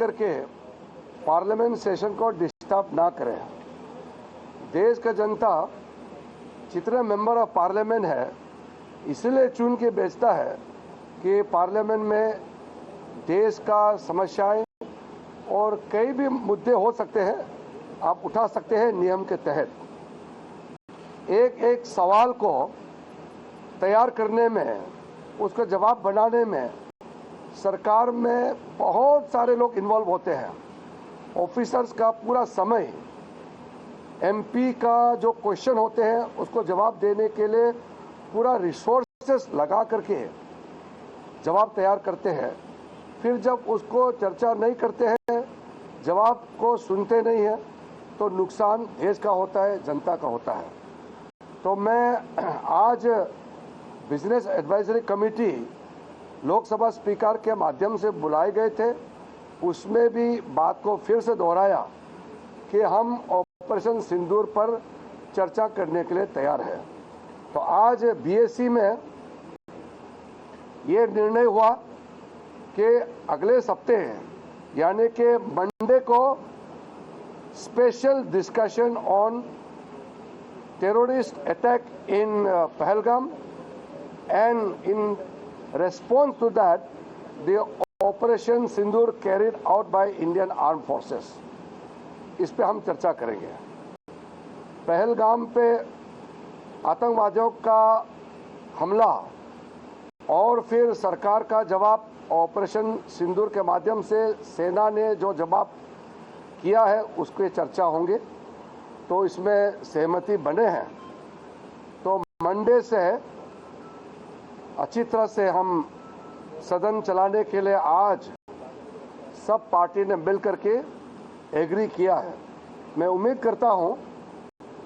करके parliament session को disturb ना करें। देश का जनता जितने मेंबर ऑफ पार्लियामेंट है इसलिए चुन के भेजता है कि पार्लियामेंट में देश का समस्याएं और कई भी मुद्दे हो सकते हैं, आप उठा सकते हैं नियम के तहत। एक एक सवाल को तैयार करने में, उसका जवाब बनाने में सरकार में बहुत सारे लोग इन्वॉल्व होते हैं। ऑफिसर्स का पूरा समय, एमपी का जो क्वेश्चन होते हैं उसको जवाब देने के लिए पूरा रिसोर्सेस लगा करके जवाब तैयार करते हैं। फिर जब उसको चर्चा नहीं करते हैं, जवाब को सुनते नहीं हैं, तो नुकसान देश का होता है, जनता का होता है। तो मैं आज business advisory committee Lok Sabha speaker के माध्यम से बुलाए गए थे, उसमें भी बात को फिर से दोहराया कि हम ऑपरेशन सिंदूर पर चर्चा करने के लिए तैयार हैं। तो आज बीएससी में ये निर्णय हुआ कि अगले सप्ताह यानी कि मंडे को special discussion on terrorist attack in Pahalgam and in response to that the operation Sindoor carried out by Indian Armed Forces, इस पे हम चर्चा करेंगे। पहलगाम पे आतंकवादियों का हमला और फिर सरकार का जवाब ऑपरेशन सिंदूर के माध्यम से सेना ने जो जवाब किया है उस पर चर्चा होंगे। तो इसमें सहमति बने हैं। तो मंडे से अच्छी तरह से हम सदन चलाने के लिए आज सब पार्टी ने मिल करके एग्री किया है। मैं उम्मीद करता हूं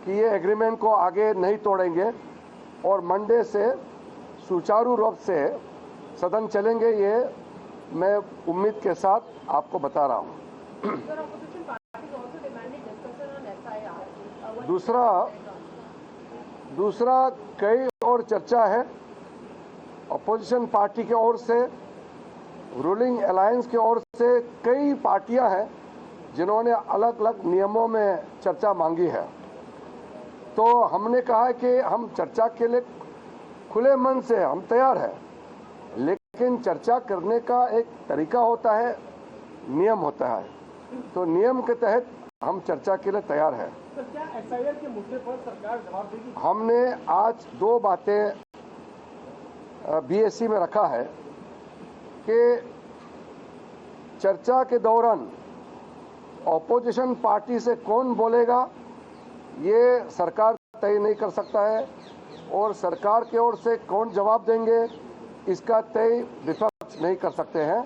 कि ये एग्रीमेंट को आगे नहीं तोड़ेंगे और मंडे से सुचारू रूप से सदन चलेंगे, ये मैं उम्मीद के साथ आपको बता रहा हूं। दूसरा कई और चर्चा है। अपोजिशन पार्टी की ओर से, रूलिंग अलायंस की ओर से कई पार्टियां हैं जिन्होंने अलग अलग नियमों में चर्चा मांगी है। तो हमने कहा कि हम चर्चा के लिए खुले मन से हम तैयार हैं, लेकिन चर्चा करने का एक तरीका होता है, नियम होता है। तो नियम के तहत हम चर्चा के लिए तैयार हैं। तो क्या एसआईआर के मुद्दे पर सरकार जवाब देगी? हमने आज दो बातें बीएससी में रखा है कि चर्चा के दौरान ऑपोजिशन पार्टी से कौन बोलेगा ये सरकार तय नहीं कर सकता है, और सरकार की ओर से कौन जवाब देंगे इसका तय विपक्ष नहीं कर सकते हैं।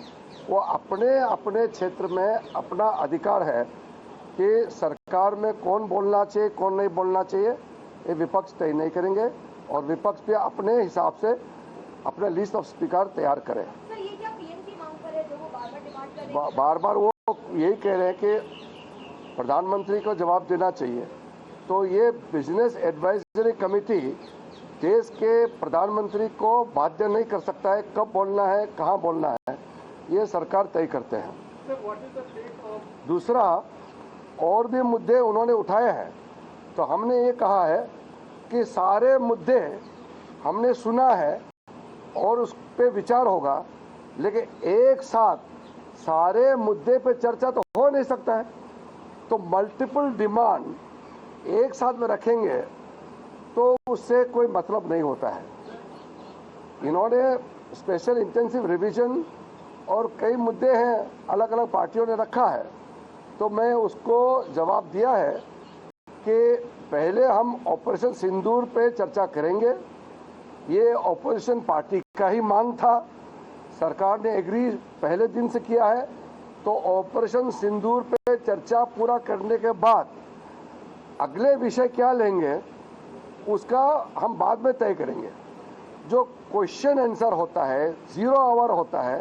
वो अपने अपने क्षेत्र में अपना अधिकार है कि सरकार में कौन बोलना चाहिए कौन नहीं बोलना चाहिए, ये विपक्ष तय नहीं करेंगे और विपक्ष भी अपने हिसाब से अपने लिस्ट ऑफ स्पीकर तैयार करें। सर, ये क्या पीएम की मांग पर है जो वो बार-बार डिमांड कर रहे हैं? बार-बार वो यही कह रहे हैं कि प्रधानमंत्री को जवाब देना चाहिए। तो ये बिजनेस एडवाइजरी कमेटी देश के प्रधानमंत्री को बाध्य नहीं कर सकता है, कब बोलना है कहां बोलना है, ये सरकार तय करते हैं। दूसरा और भी मुद्दे उन्होंने उठाए हैं। तो हमने ये कहा है कि सारे मुद्दे हमने सुना है और उस पे विचार होगा, लेकिन एक साथ सारे मुद्दे पे चर्चा तो हो नहीं सकता है। तो मल्टीपल डिमांड एक साथ में रखेंगे तो उससे कोई मतलब नहीं होता है। इन्होंने स्पेशल इंटेंसिव रिवीजन और कई मुद्दे हैं अलग अलग पार्टियों ने रखा है। तो मैं उसको जवाब दिया है कि पहले हम ऑपरेशन सिंदूर पे चर्चा करेंगे। ये ऑपोजिशन पार्टी का ही मांग था, सरकार ने एग्री पहले दिन से किया है। तो ऑपरेशन सिंदूर पे चर्चा पूरा करने के बाद अगले विषय क्या लेंगे उसका हम बाद में तय करेंगे। जो क्वेश्चन आंसर होता है, 0 आवर होता है,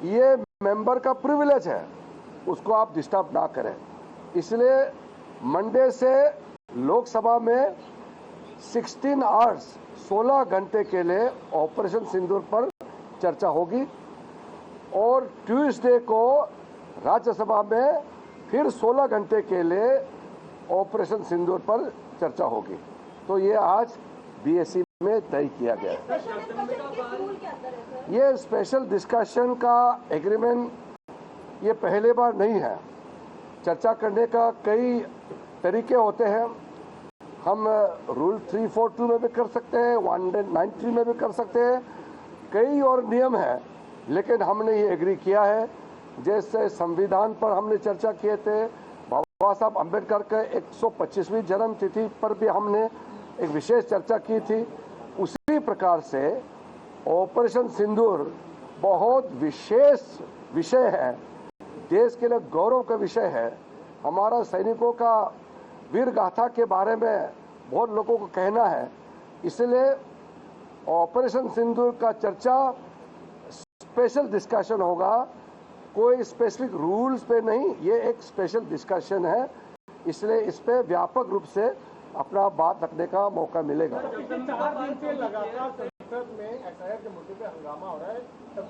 ये मेंबर का प्रिविलेज है, उसको आप डिस्टर्ब ना करें। इसलिए मंडे से लोकसभा में 16 आवर्स 16 घंटे के लिए ऑपरेशन सिंदूर पर चर्चा होगी और ट्यूसडे को राज्यसभा में फिर 16 घंटे के लिए ऑपरेशन सिंदूर पर चर्चा होगी। तो ये आज बीएससी में तय किया गया है। स्पेशल डिस्कशन किस रूल के अंदर है सर? ये स्पेशल डिस्कशन का एग्रीमेंट ये पहले बार नहीं है। चर्चा करने का कई तरीके होते हैं। हम रूल 342 में भी कर सकते हैं, 193 में भी कर सकते हैं, कई और नियम हैं, लेकिन हमने ये एग्री किया है। जैसे संविधान पर हमने चर्चा किए थे, बाबा साहब अम्बेडकर के 125वीं जन्म तिथि पर भी हमने एक विशेष चर्चा की थी। उसी प्रकार से ऑपरेशन सिंदूर बहुत विशेष विषय है, देश के लिए गौरव का विषय है। हमारा सैनिकों का वीर गाथा के बारे में बहुत लोगों को कहना है, इसलिए ऑपरेशन सिंदूर का चर्चा स्पेशल डिस्कशन होगा, कोई स्पेसिफिक रूल्स पे नहीं, ये एक स्पेशल डिस्कशन है, इसलिए इस पे व्यापक रूप से अपना बात रखने का मौका मिलेगा। पिछले 4 दिन से लगातार संसद में एसआईआर के मुद्दे पे हंगामा हो रहा है।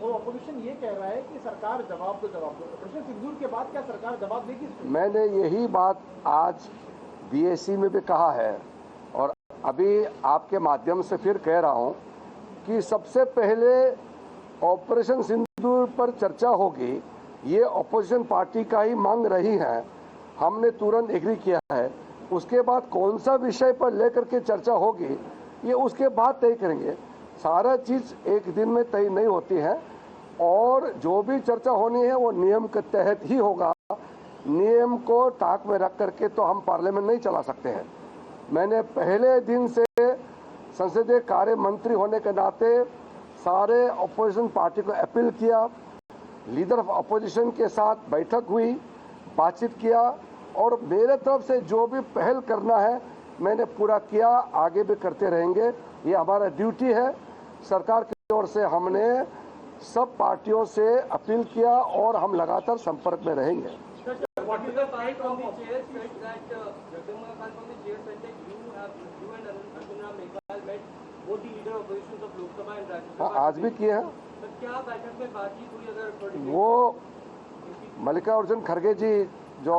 वो अपोजिशन ये कह रहा है कि सरकार जवाब दो। ऑपरेशन सिंदूर के बाद क्या सरकार जवाब देगी? मैंने यही बात आज बीएससी में भी कहा है और अभी आपके माध्यम से फिर कह रहा हूं कि सबसे पहले ऑपरेशन सिंदूर पर चर्चा होगी। ये अपोजिशन पार्टी का ही मांग रही है, हमने तुरंत एग्री किया है। उसके बाद कौन सा विषय पर लेकर के चर्चा होगी ये उसके बाद तय करेंगे। सारा चीज़ एक दिन में तय नहीं होती है और जो भी चर्चा होनी है वो नियम के तहत ही होगा। नियम को ताक में रख करके तो हम पार्लियामेंट नहीं चला सकते हैं। मैंने पहले दिन से संसदीय कार्य मंत्री होने के नाते सारे अपोजिशन पार्टी को अपील किया, लीडर ऑफ अपोजिशन के साथ बैठक हुई, बातचीत किया और मेरे तरफ से जो भी पहल करना है मैंने पूरा किया, आगे भी करते रहेंगे। ये हमारा ड्यूटी है। सरकार की ओर से हमने सब पार्टियों से अपील किया और हम लगातार संपर्क में रहेंगे। हाँ, आज भी किए हैं। क्या बैठक में बातचीत हुई? अगर वो मल्लिकार्जुन खड़गे जी जो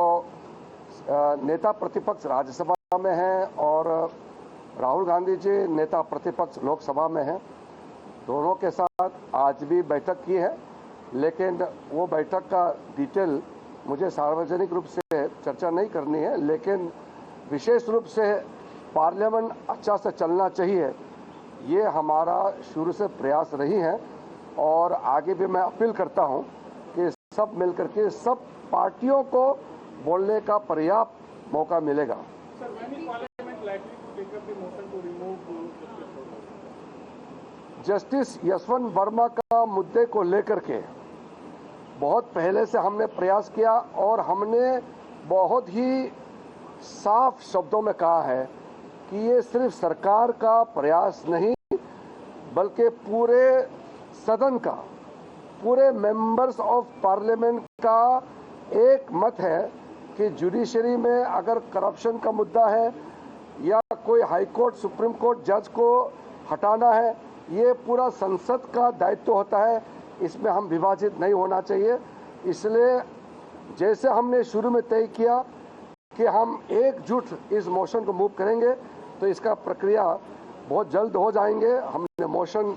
नेता प्रतिपक्ष राज्यसभा में हैं और राहुल गांधी जी नेता प्रतिपक्ष लोकसभा में हैं, दोनों के साथ आज भी बैठक की है, लेकिन वो बैठक का डिटेल मुझे सार्वजनिक रूप से चर्चा नहीं करनी है। लेकिन विशेष रूप से पार्लियामेंट अच्छा से चलना चाहिए, ये हमारा शुरू से प्रयास रही है और आगे भी मैं अपील करता हूं कि सब मिलकर के सब पार्टियों को बोलने का पर्याप्त मौका मिलेगा। जस्टिस यशवंत वर्मा का मुद्दे को लेकर के बहुत पहले से हमने प्रयास किया और हमने बहुत ही साफ शब्दों में कहा है कि ये सिर्फ सरकार का प्रयास नहीं बल्कि पूरे सदन का, पूरे मेंबर्स ऑफ पार्लियामेंट का एक मत है कि जुडिशरी में अगर करप्शन का मुद्दा है या कोई हाई कोर्ट सुप्रीम कोर्ट जज को हटाना है, ये पूरा संसद का दायित्व होता है, इसमें हम विभाजित नहीं होना चाहिए। इसलिए जैसे हमने शुरू में तय किया कि हम एकजुट इस मोशन को मूव करेंगे, तो इसका प्रक्रिया बहुत जल्द हो जाएंगे। हमने मोशन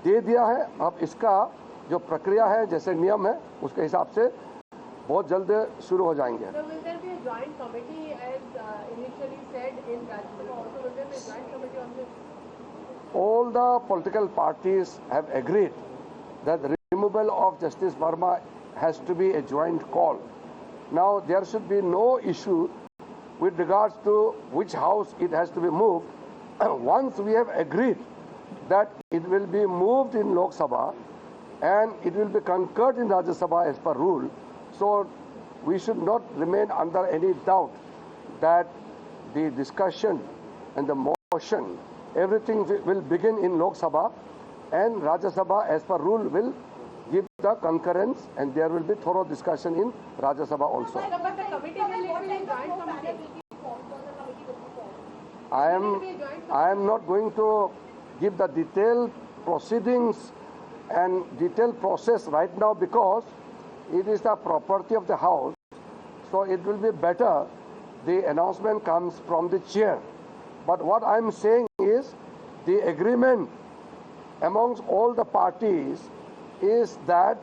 दे दिया है, अब इसका जो प्रक्रिया है, जैसे नियम है, उसके हिसाब से बहुत जल्द शुरू हो जाएंगे। All the political parties have agreed that the removal of Justice Verma has to be a joint call. Now there should be no issue with regards to which house it has to be moved. Once we have agreed that it will be moved in Lok Sabha and it will be concurred in Rajya Sabha as per rule, so we should not remain under any doubt that the discussion and the motion, everything will begin in Lok Sabha and Rajya Sabha as per rule will give the concurrence and there will be thorough discussion in Rajya Sabha also. I am not going to give the detailed proceedings and detailed process right now because It is the property of the House, so it will be better the announcement comes from the chair. But what I am saying is the agreement amongst all the parties is that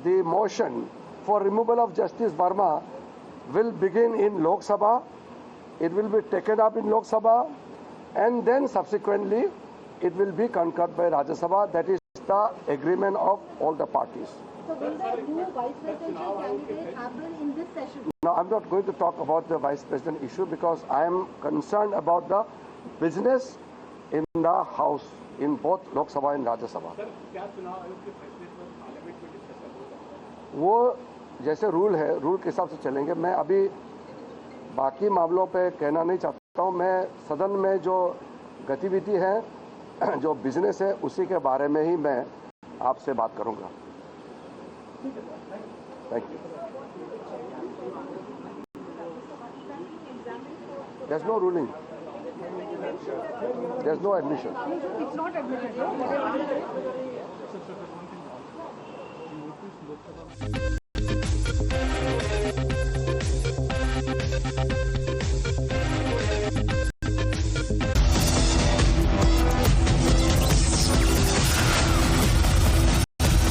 the motion for removal of Justice Verma will begin in Lok Sabha. It will be taken up in Lok Sabha, and then subsequently it will be concurred by Rajya Sabha. That is the agreement of all the parties. So will the new vice presidential candidate happen in this session? Now, I'm not going to talk about the vice president issue because I am concerned about the business in the House, in both Lok Sabha and Rajya Sabha. Sir क्या चुनाव आयोग के फैसले पर parliament में discussion होगा? वो जैसे रूल है, रूल के हिसाब से चलेंगे। मैं अभी बाकी मामलों पे कहना नहीं चाहता हूँ। मैं सदन में जो गतिविधि है, जो बिजनेस है, उसी के बारे में ही मैं आपसे बात करूँगा। Thank you. There's no ruling. There's no admission. It's not admitted.